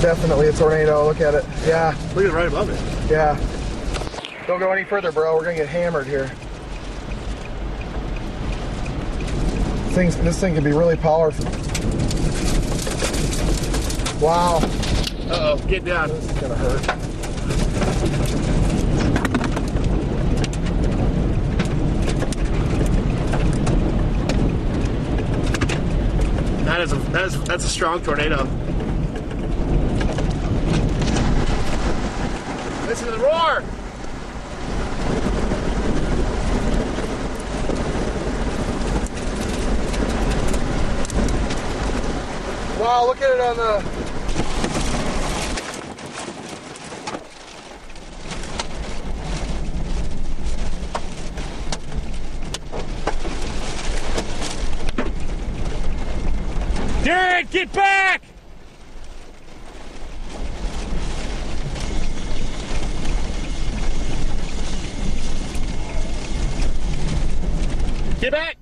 definitely a tornado. Look at it. Yeah. Look at it right above it. Yeah. Don't go any further, bro. We're gonna get hammered here. This thing can be really powerful. Wow. Uh-oh, get down. This is gonna hurt. That's a strong tornado. Listen to the roar! Wow, look at it on the... Derek, get back! Get back!